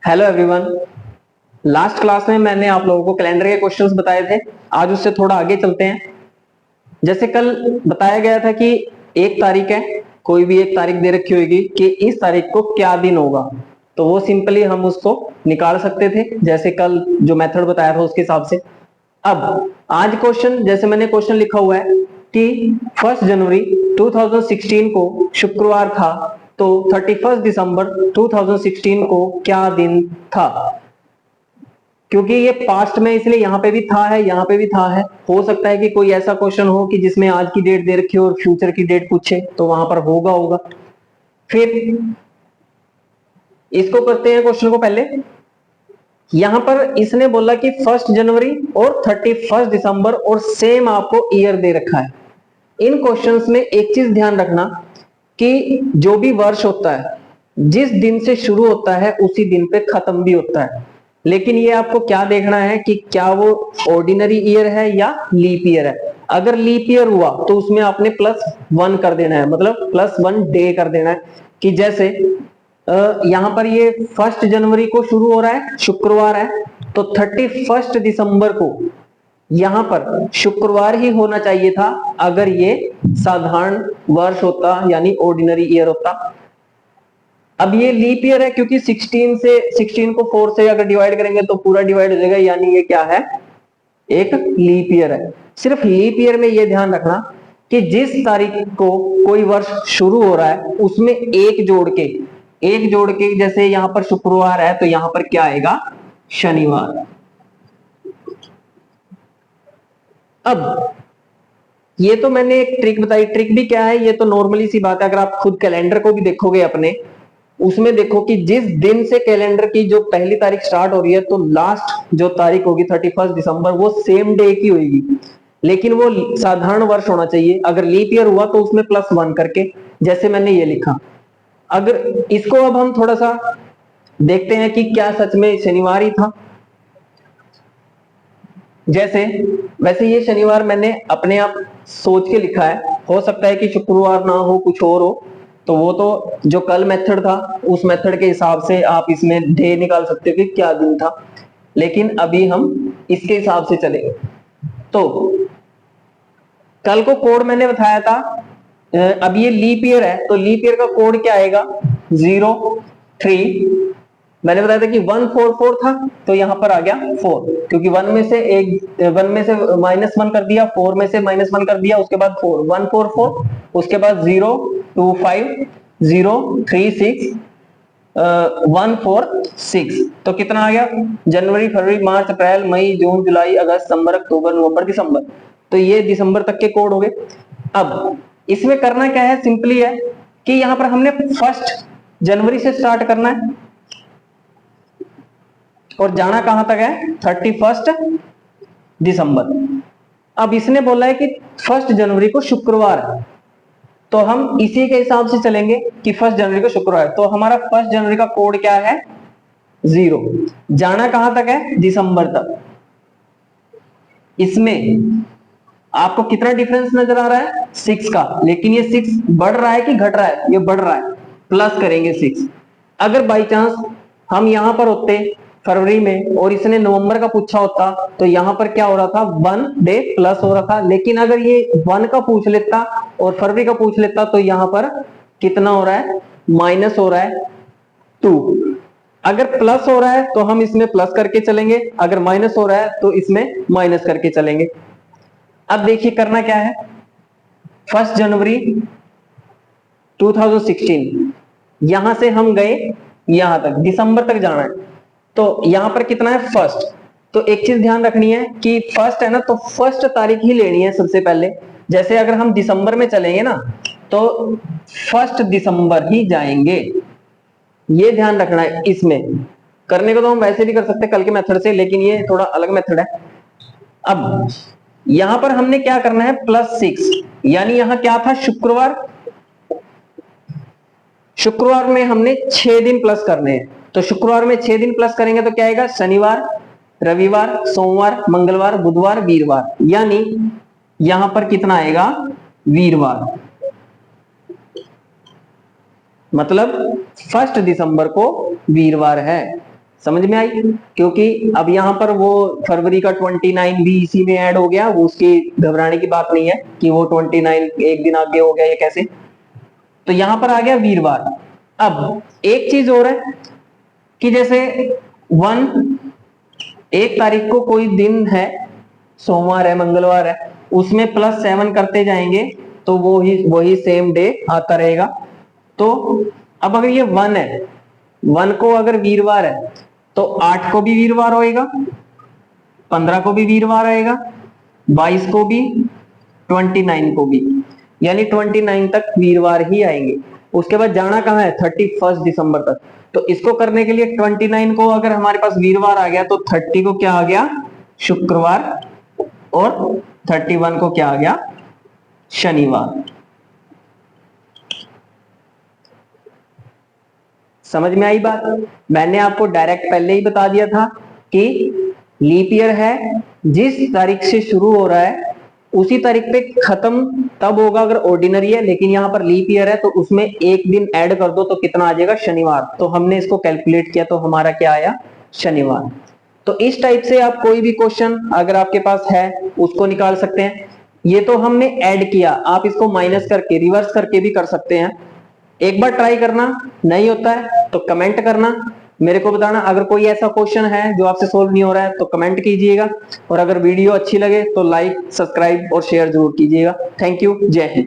Hello everyone. Last class में मैंने आप लोगों को कैलेंडर के क्वेश्चंस बताए थे। आज उससे थोड़ा आगे चलते हैं। जैसे कल बताया गया था कि एक तारीख है, कोई भी एक तारीख दे रखी होगी कि इस तारीख को क्या दिन होगा, तो वो सिंपली हम उसको निकाल सकते थे जैसे कल जो मेथड बताया था उसके हिसाब से। अब आज क्वेश्चन, जैसे मैंने क्वेश्चन लिखा हुआ है कि 1 जनवरी 2016 को शुक्रवार था, तो 31 दिसंबर 2016 को क्या दिन था। क्योंकि ये पास्ट में इसलिए यहाँ पे भी था है, यहाँ पे भी था है। हो सकता है कि कोई ऐसा क्वेश्चन हो कि जिसमें आज की डेट दे रखी हो और फ्यूचर की डेट पूछे, तो वहां पर होगा। फिर इसको करते हैं क्वेश्चन को। पहले यहां पर इसने बोला कि 1 जनवरी और 31 दिसंबर और सेम आपको ईयर दे रखा है। इन क्वेश्चंस में एक चीज ध्यान रखना कि जो भी वर्ष होता है, जिस दिन से शुरू होता है उसी दिन पे खत्म भी होता है। लेकिन ये आपको क्या देखना है कि क्या वो ऑर्डिनरी ईयर है या लीप ईयर है। अगर लीप ईयर हुआ तो उसमें आपने +1 कर देना है, मतलब +1 डे कर देना है। कि जैसे यहां पर ये 1 जनवरी को शुरू हो रहा है, शुक्रवार है, तो 31 दिसंबर को यहां पर शुक्रवार ही होना चाहिए था अगर ये साधारण वर्ष होता, यानी ऑर्डिनरी ईयर होता। अब ये लीप ईयर है क्योंकि 16 को 4 से अगर डिवाइड करेंगे तो पूरा डिवाइड हो जाएगा, यानी ये क्या है, एक लीप ईयर है। सिर्फ लीप ईयर में ये ध्यान रखना कि जिस तारीख को कोई वर्ष शुरू हो रहा है उसमें एक जोड़ के जैसे यहां पर शुक्रवार है तो यहां पर क्या आएगा, शनिवार। अब ये तो मैंने एक ट्रिक बताई। ट्रिक भी क्या है, ये तो नॉर्मली सी बात है। अगर आप खुद कैलेंडर को भी देखोगे अपने, उसमें देखो कि जिस दिन से कैलेंडर की जो पहली तारीख स्टार्ट हो रही है, तो लास्ट जो तारीख होगी 31 दिसंबर, वो सेम डे की होगी। लेकिन वो साधारण वर्ष होना चाहिए। अगर लीप ईयर हुआ तो उसमें +1 करके, जैसे मैंने ये लिखा। अगर इसको अब हम थोड़ा सा देखते हैं कि क्या सच में शनिवार ही था। जैसे वैसे ये शनिवार मैंने अपने आप सोच के लिखा है, हो सकता है कि शुक्रवार ना हो, कुछ और हो। तो वो तो जो कल मेथड था उस मेथड के हिसाब से आप इसमें डे निकाल सकते हो कि क्या दिन था। लेकिन अभी हम इसके हिसाब से चलेंगे। तो कल को कोड मैंने बताया था, अब ये लीप ईयर है तो लीप ईयर का कोड क्या आएगा, 03। मैंने बताया था कि 144 था तो यहां पर आ गया 4, क्योंकि 1 में से -1 कर दिया, 4 में से -1 कर दिया, उसके बाद 4, 144, उसके बाद 025 036 146। तो कितना आ गया, जनवरी, फरवरी, मार्च, अप्रैल, मई, जून, जुलाई, अगस्त, सितंबर, अक्टूबर, नवंबर, दिसंबर। तो ये दिसंबर तक के कोड हो गए। अब इसमें करना क्या है, सिंपली है कि यहां पर हमने 1 जनवरी से स्टार्ट करना है और जाना कहां तक है, 31 दिसंबर। अब इसने बोला है कि 1 जनवरी को शुक्रवार है, तो हम इसी के हिसाब से चलेंगे कि 1 जनवरी को शुक्रवार है। तो हमारा 1 जनवरी का कोड क्या है, 0। जाना कहां तक है, दिसंबर तक। इसमें आपको कितना डिफरेंस नजर आ रहा है, 6 का। लेकिन ये 6 बढ़ रहा है कि घट रहा है, ये बढ़ रहा है, प्लस करेंगे 6। अगर बाई चांस हम यहां पर होते फरवरी में और इसने नवंबर का पूछा होता, तो यहां पर क्या हो रहा था, 1 डे प्लस हो रहा था। लेकिन अगर ये 1 का पूछ लेता और फरवरी का पूछ लेता, तो यहां पर कितना हो रहा है, माइनस हो रहा है 2। अगर प्लस हो रहा है तो हम इसमें प्लस करके चलेंगे, अगर माइनस हो रहा है तो इसमें माइनस करके चलेंगे। अब देखिए करना क्या है, 1 जनवरी 2016, यहां से हम गए यहां तक, दिसंबर तक जाना है। तो यहां पर कितना है, 1। तो एक चीज ध्यान रखनी है कि 1 है ना, तो 1 तारीख ही लेनी है सबसे पहले। जैसे अगर हम दिसंबर में चलेंगे ना, तो 1 दिसंबर ही जाएंगे, ये ध्यान रखना है। इसमें करने को तो हम वैसे भी कर सकते हैं कल के मेथड से, लेकिन ये थोड़ा अलग मेथड है। अब यहां पर हमने क्या करना है, +6, यानी यहां क्या था, शुक्रवार। शुक्रवार में हमने 6 दिन प्लस करने हैं, तो शुक्रवार में 6 दिन प्लस करेंगे तो क्या आएगा, शनिवार, रविवार, सोमवार, मंगलवार, बुधवार, वीरवार। यानी यहां पर कितना आएगा, वीरवार। मतलब 1 दिसंबर को वीरवार है। समझ में आई? क्योंकि अब यहाँ पर वो फरवरी का 29 भी इसी में ऐड हो गया, वो उसकी घबराने की बात नहीं है कि वो 29 एक दिन आगे हो गया, ये कैसे। तो यहां पर आ गया वीरवार। अब एक चीज और है कि जैसे 1 तारीख को कोई दिन है, सोमवार है, मंगलवार है, उसमें +7 करते जाएंगे तो वो ही वही सेम डे आता रहेगा। तो अब अगर ये 1 है, 1 को अगर वीरवार है तो 8 को भी वीरवार होएगा, 15 को भी वीरवार आएगा, 22 को भी, 29 को भी, यानी 29 तक वीरवार ही आएंगे। उसके बाद जाना कहाँ है? 31 दिसंबर तक। तो इसको करने के लिए 29 को अगर हमारे पास वीरवार आ गया तो 30 को क्या आ गया? शुक्रवार। और 31 को क्या आ गया? शनिवार। समझ में आई बात? मैंने आपको डायरेक्ट पहले ही बता दिया था कि लीप ईयर है, जिस तारीख से शुरू हो रहा है उसी तारीख पे खत्म तब होगा अगर ऑर्डिनरी है, लेकिन यहाँ पर लीप ईयर है तो उसमें एक दिन ऐड कर दो तो कितना आ जाएगा? शनिवार। तो हमने इसको कैलकुलेट किया तो हमारा क्या आया? शनिवार। तो इस टाइप से आप कोई भी क्वेश्चन अगर आपके पास है उसको निकाल सकते हैं। ये तो हमने ऐड किया, आप इसको माइनस करके, रिवर्स करके भी कर सकते हैं। एक बार ट्राई करना, नहीं होता है तो कमेंट करना, मेरे को बताना। अगर कोई ऐसा क्वेश्चन है जो आपसे सोल्व नहीं हो रहा है तो कमेंट कीजिएगा, और अगर वीडियो अच्छी लगे तो लाइक, सब्सक्राइब और शेयर जरूर कीजिएगा। Thank you. जय हिंद।